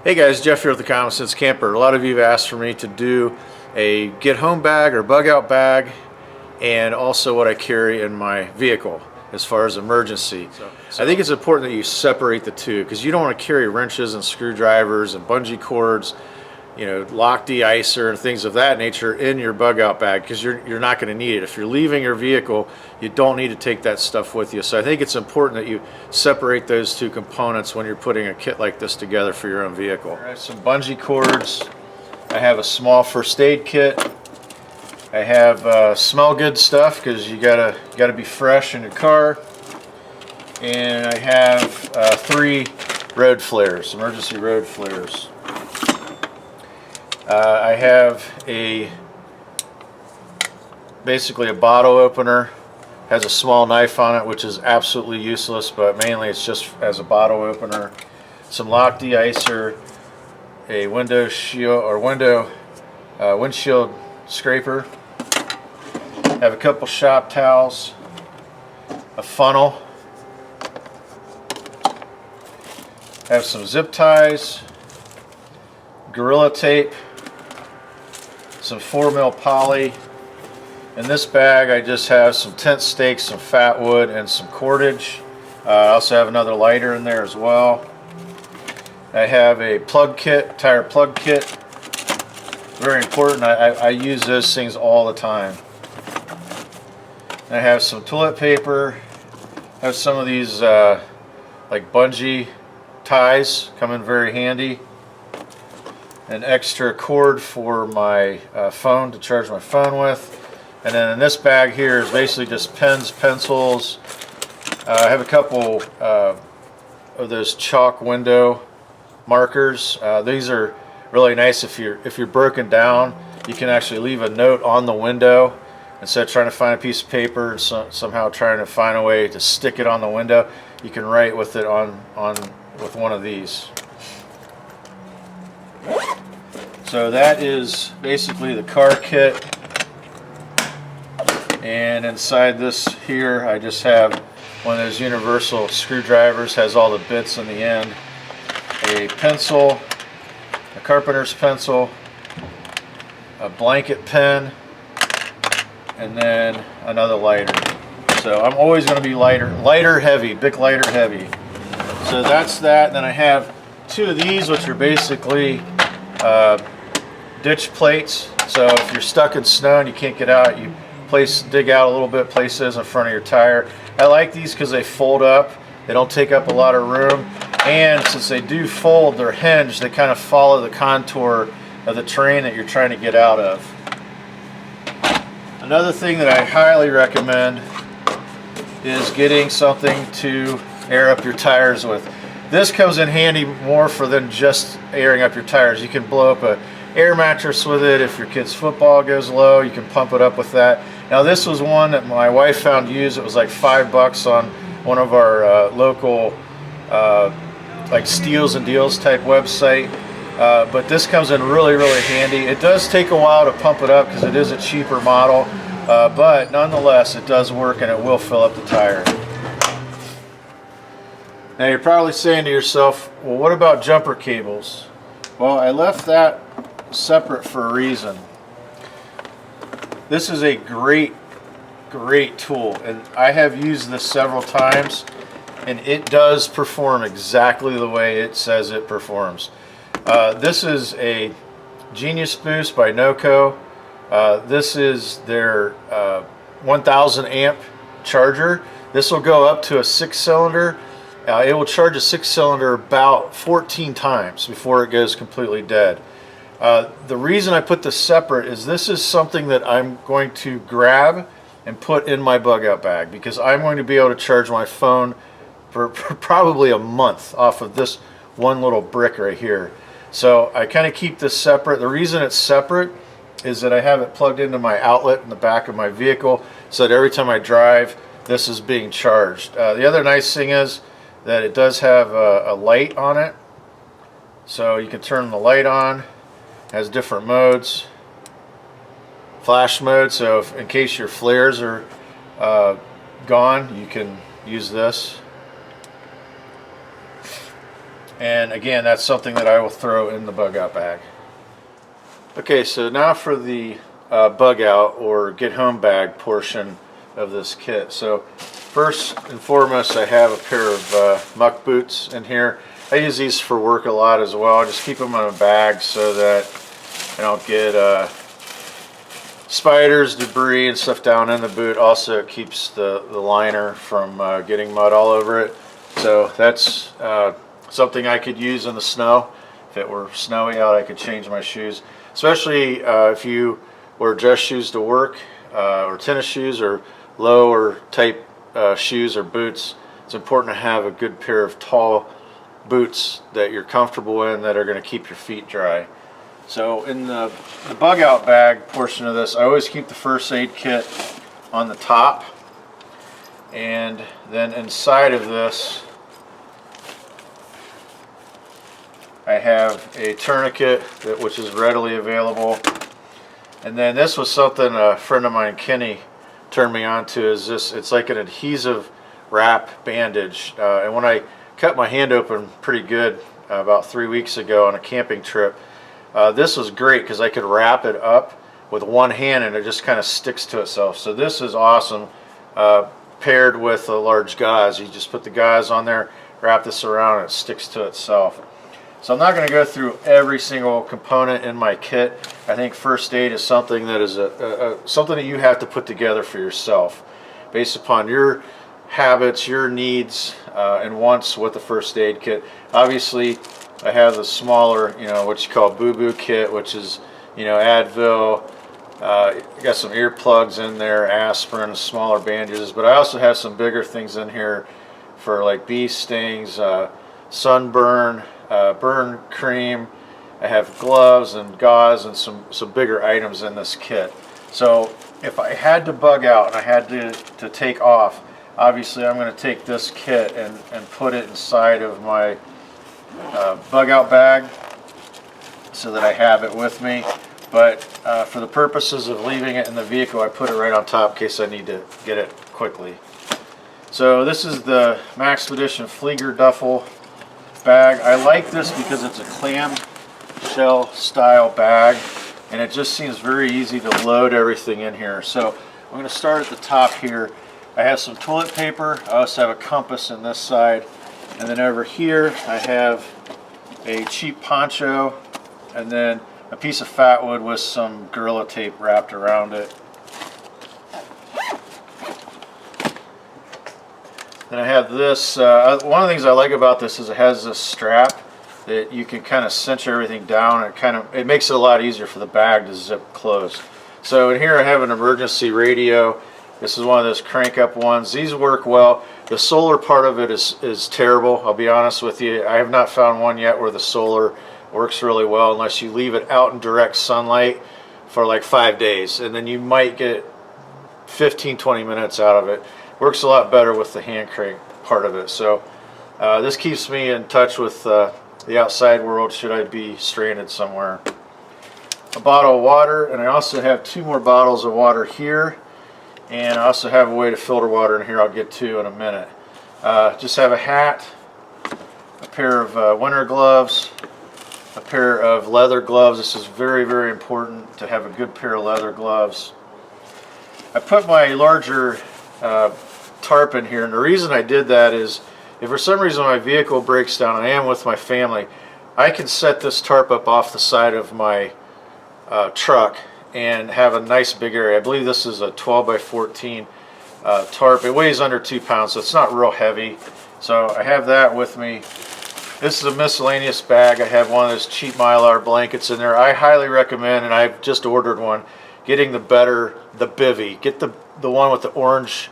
Hey guys, Jeff here with the Common Sense Camper. A lot of you have asked for me to do a get home bag or bug out bag, and also what I carry in my vehicle as far as emergency. I think it's important that you separate the two, because you don't want to carry wrenches and screwdrivers and bungee cords, you know, lock de-icer and things of that nature in your bug out bag, because you're not going to need it. If you're leaving your vehicle, you don't need to take that stuff with you. So I think it's important that you separate those two components when you're putting a kit like this together for your own vehicle. I have some bungee cords. I have a small first aid kit. I have smell good stuff, because you gotta be fresh in your car. And I have 3 road flares, emergency road flares. I have basically a bottle opener. Has a small knife on it, which is absolutely useless, but mainly it's just as a bottle opener. Some lock de-icer, a window shield or windshield scraper. Have a couple shop towels, a funnel. Have some zip ties, Gorilla Tape, some 4mm poly. In this bag I just have some tent stakes, some fat wood, and some cordage. I also have another lighter in there as well. I have a plug kit, tire plug kit. Very important. I use those things all the time. I have some toilet paper. I have some of these like bungee ties, come in very handy. An extra cord for my phone to charge my phone with. And then in this bag here is basically just pens, pencils. I have a couple of those chalk window markers. These are really nice if you're broken down. You can actually leave a note on the window instead of trying to find a piece of paper and somehow trying to find a way to stick it on the window. You can write with it with one of these. So that is basically the car kit. And inside this here I just have one of those universal screwdrivers, has all the bits in the end, a pencil, a carpenter's pencil, a blanket pen, and then another lighter. So I'm always going to be lighter heavy, big lighter heavy. So that's that. And then I have 2 of these, which are basically ditch plates. So if you're stuck in snow and you can't get out, you dig out a little bit, place those in front of your tire. I like these because they fold up. They don't take up a lot of room, and since they do fold, they're hinged. They kind of follow the contour of the terrain that you're trying to get out of. Another thing that I highly recommend is getting something to air up your tires with. This comes in handy more than just airing up your tires. You can blow up a air mattress with it. If your kid's football goes low, you can pump it up with that. Now this was one that my wife found used. It was like $5 on one of our local like Steals and Deals type website. But this comes in really handy. It does take a while to pump it up because it is a cheaper model, but nonetheless it does work and it will fill up the tire. Now you're probably saying to yourself, well, what about jumper cables? Well, I left that separate for a reason. This is a great tool, and I have used this several times, and it does perform exactly the way it says it performs. This is a Genius Boost by NOCO. This is their 1000 amp charger. This will go up to a 6-cylinder. It will charge a 6-cylinder about 14 times before it goes completely dead. The reason I put this separate is this is something that I'm going to grab and put in my bug out bag, because I'm going to be able to charge my phone for probably a month off of this one little brick right here. So I kind of keep this separate. The reason it's separate is that I have it plugged into my outlet in the back of my vehicle, so that every time I drive, this is being charged. The other nice thing is that it does have a light on it, so you can turn the light on. Has different modes. Flash mode, so in case your flares are gone, you can use this. And again, that's something that I will throw in the bug out bag. Okay, so now for the bug out or get home bag portion of this kit. So first and foremost, I have a pair of muck boots in here. I use these for work a lot as well. I just keep them in a bag so that I don't get spiders, debris, and stuff down in the boot. Also, it keeps the liner from getting mud all over it. So that's something I could use in the snow. If it were snowy out, I could change my shoes. Especially if you wear dress shoes to work, or tennis shoes, or lower type shoes or boots. It's important to have a good pair of tall boots that you're comfortable in that are going to keep your feet dry. So in the bug out bag portion of this, I always keep the first aid kit on the top, and then inside of this I have a tourniquet which is readily available. And then this was something a friend of mine, Kenny, turned me on to. Is this? It's like an adhesive wrap bandage. And when I cut my hand open pretty good about 3 weeks ago on a camping trip, this was great because I could wrap it up with one hand and it just kind of sticks to itself. So this is awesome, paired with a large gauze. You just put the gauze on there, wrap this around, and it sticks to itself. So I'm not going to go through every single component in my kit. I think first aid is something that is something that you have to put together for yourself based upon your habits, your needs, and wants with the first aid kit. Obviously, I have the smaller, what you call boo-boo kit, which is, Advil. Got some earplugs in there, aspirin, smaller bandages, but I also have some bigger things in here for like bee stings, sunburn, burn cream. I have gloves and gauze and some bigger items in this kit. So if I had to bug out and I had to take off, obviously I'm going to take this kit and put it inside of my bug out bag so that I have it with me. But for the purposes of leaving it in the vehicle, I put it right on top in case I need to get it quickly. So this is the Maxpedition Flieger Duffel bag. I like this because it's a clam shell style bag and it just seems very easy to load everything in here. So I'm going to start at the top here. I have some toilet paper. I also have a compass in this side, and then over here I have a cheap poncho and then a piece of fat wood with some Gorilla Tape wrapped around it. Then I have this, one of the things I like about this is it has this strap that you can kind of cinch everything down, and it makes it a lot easier for the bag to zip closed. So in here I have an emergency radio. This is one of those crank up ones. These work well. The solar part of it is terrible, I'll be honest with you. I have not found one yet where the solar works really well unless you leave it out in direct sunlight for like 5 days, and then you might get 15-20 minutes out of it. Works a lot better with the hand crank part of it. So this keeps me in touch with the outside world should I be stranded somewhere. A bottle of water, and I also have 2 more bottles of water here, and I also have a way to filter water in here I'll get to in a minute. Just have a hat, a pair of winter gloves, a pair of leather gloves. This is very, very important to have a good pair of leather gloves. I put my larger tarp in here, and the reason I did that is if for some reason my vehicle breaks down and I am with my family, I can set this tarp up off the side of my truck and have a nice big area. I believe this is a 12 by 14 tarp. It weighs under 2 pounds, so it's not real heavy. So I have that with me. This is a miscellaneous bag. I have one of those cheap Mylar blankets in there. I highly recommend, and I've just ordered one, getting the bivy. Get the one with the orange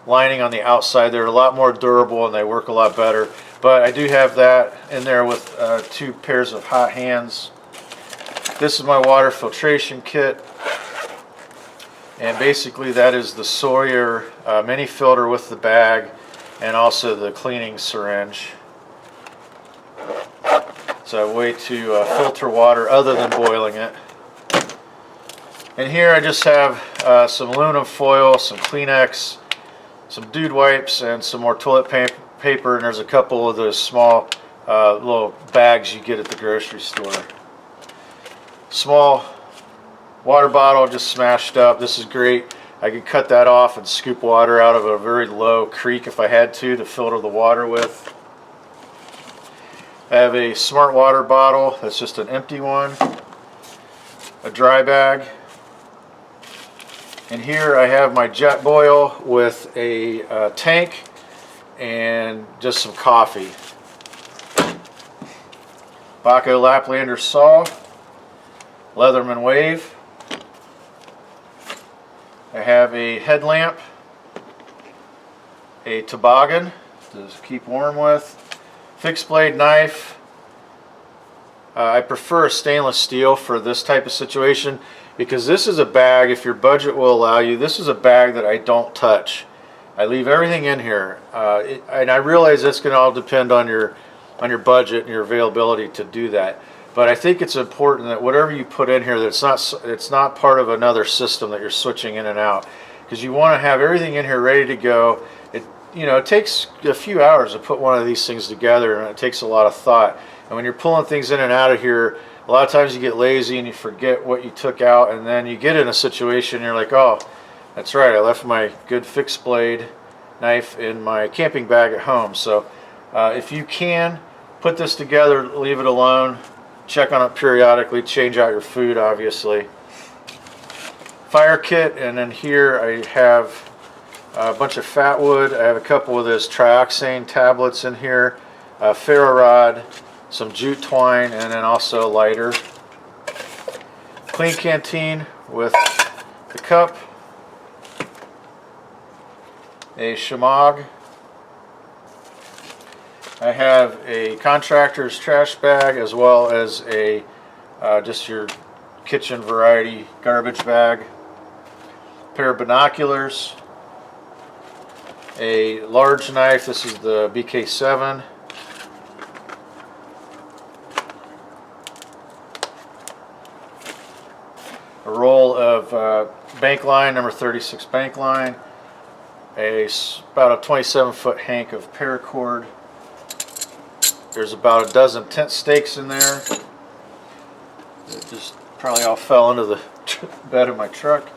lining on the outside. They're a lot more durable and they work a lot better. But I do have that in there with 2 pairs of hot hands. This is my water filtration kit, and basically that is the Sawyer mini filter with the bag and also the cleaning syringe. So a way to filter water other than boiling it. And here I just have some aluminum foil, some Kleenex, some dude wipes, and some more toilet paper, and there's a couple of those small little bags you get at the grocery store. Small water bottle just smashed up. This is great. I could cut that off and scoop water out of a very low creek if I had to filter the water with. I have a smart water bottle that's just an empty one, a dry bag, and here I have my jet boil with a tank and just some coffee. Baco Laplander saw, Leatherman wave. I have a headlamp, a toboggan to keep warm with, fixed blade knife. I prefer a stainless steel for this type of situation because this is a bag, if your budget will allow you, this is a bag that I don't touch. I leave everything in here, and I realize that's going to all depend on your budget and your availability to do that. But I think it's important that whatever you put in here, that it's not part of another system that you're switching in and out, because you want to have everything in here ready to go. It takes a few hours to put one of these things together, and it takes a lot of thought. And when you're pulling things in and out of here, a lot of times you get lazy and you forget what you took out, and then you get in a situation and you're like, oh, that's right, I left my good fixed blade knife in my camping bag at home. So if you can, put this together, leave it alone. Check on it periodically, change out your food obviously. Fire kit, and then here I have a bunch of fat wood. I have a couple of those trioxane tablets in here, a ferro rod, some jute twine, and then also a lighter. Clean canteen with the cup, a shamog. I have a contractor's trash bag as well as a just your kitchen variety garbage bag, a pair of binoculars, a large knife, this is the BK7, a roll of bank line, number 36 bank line, about a 27-foot hank of paracord. There's about a dozen tent stakes in there. It just probably all fell into the bed of my truck.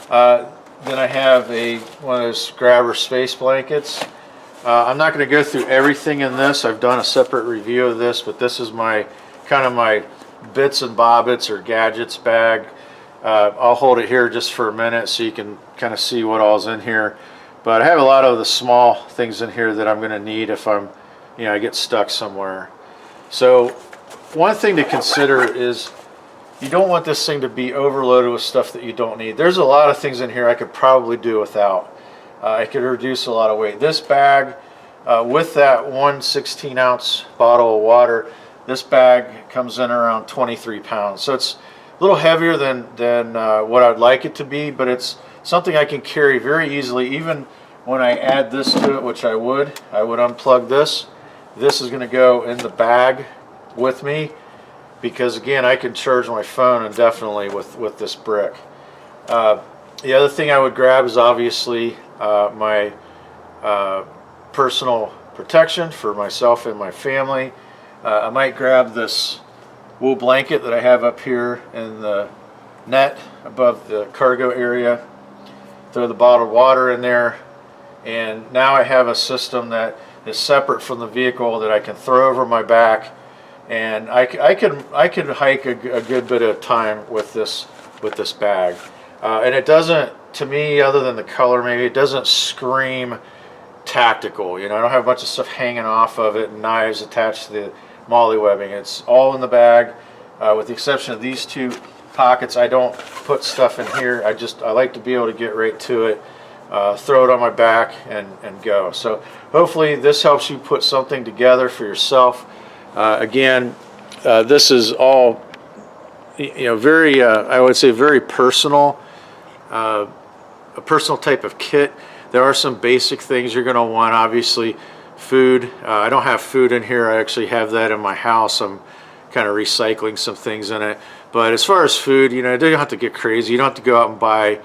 Then I have one of those grabber space blankets. I'm not going to go through everything in this. I've done a separate review of this, but this is my kind of my bits and bobbits or gadgets bag. I'll hold it here just for a minute so you can kind of see what all's in here. But I have a lot of the small things in here that I'm going to need if I get stuck somewhere. So one thing to consider is you don't want this thing to be overloaded with stuff that you don't need. There's a lot of things in here I could probably do without. I could reduce a lot of weight. This bag, with that 1 16-ounce bottle of water, this bag comes in around 23 pounds. So it's a little heavier than what I'd like it to be, but it's something I can carry very easily. Even when I add this to it, which I would unplug this. This is going to go in the bag with me because, again, I can charge my phone indefinitely with this brick. The other thing I would grab is obviously my personal protection for myself and my family. I might grab this wool blanket that I have up here in the net above the cargo area, throw the bottled water in there, and now I have a system that is separate from the vehicle that I can throw over my back, and I could hike a good bit of time with this bag, and it doesn't, to me, other than the color maybe, it doesn't scream tactical. I don't have a bunch of stuff hanging off of it and knives attached to the molly webbing. It's all in the bag, with the exception of these two pockets. I don't put stuff in here. I like to be able to get right to it, throw it on my back and go. So hopefully this helps you put something together for yourself. Again, this is all very I would say very personal, a personal type of kit. There are some basic things you're going to want. Obviously food. I don't have food in here. I actually have that in my house. I'm kind of recycling some things in it. But as far as food, you don't have to get crazy. You don't have to go out and buy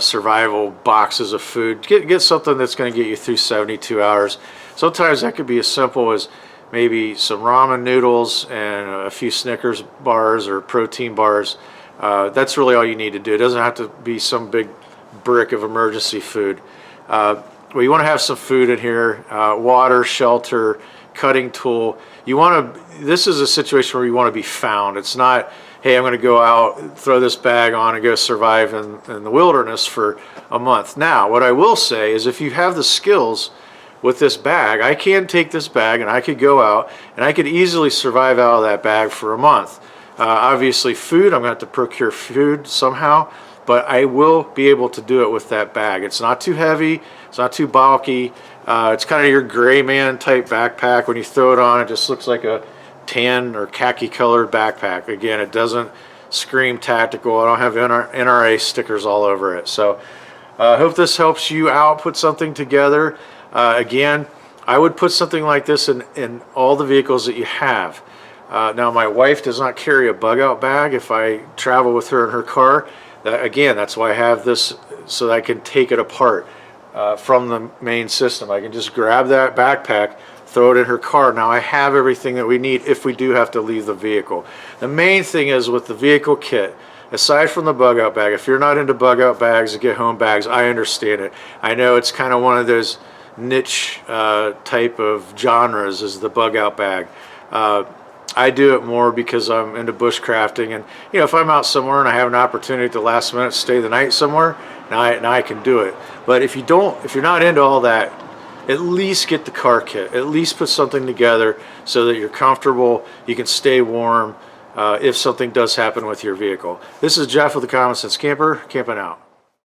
survival boxes of food. Get something that's going to get you through 72 hours. Sometimes that could be as simple as maybe some ramen noodles and a few Snickers bars or protein bars. That's really all you need to do. It doesn't have to be some big brick of emergency food. Well, you want to have some food in here, water, shelter, cutting tool. You want to, this is a situation where you want to be found. It's not, hey, I'm going to go out, throw this bag on and go survive in the wilderness for a month. Now, what I will say is if you have the skills with this bag, I can take this bag and I could go out and I could easily survive out of that bag for a month. Obviously food, I'm going to have to procure food somehow, but I will be able to do it with that bag. It's not too heavy, it's not too bulky. It's kind of your gray man type backpack. When you throw it on, it just looks like a tan or khaki colored backpack. Again, it doesn't scream tactical. I don't have NRA stickers all over it. So I hope this helps you out, put something together. Again, I would put something like this in all the vehicles that you have. Now, my wife does not carry a bug out bag if I travel with her in her car. Again, that's why I have this, so that I can take it apart from the main system. I can just grab that backpack, throw it in her car. Now I have everything that we need if we do have to leave the vehicle. The main thing is with the vehicle kit, aside from the bug out bag, if you're not into bug out bags and get home bags, I understand it. I know it's kind of one of those niche type of genres is the bug out bag. I do it more because I'm into bushcrafting, and you know, if I'm out somewhere and I have an opportunity at the last minute to stay the night somewhere, now I can do it. But if you're not into all that, at least get the car kit. At least put something together so that you're comfortable, you can stay warm if something does happen with your vehicle. This is Jeff with the Common Sense Camper, camping out.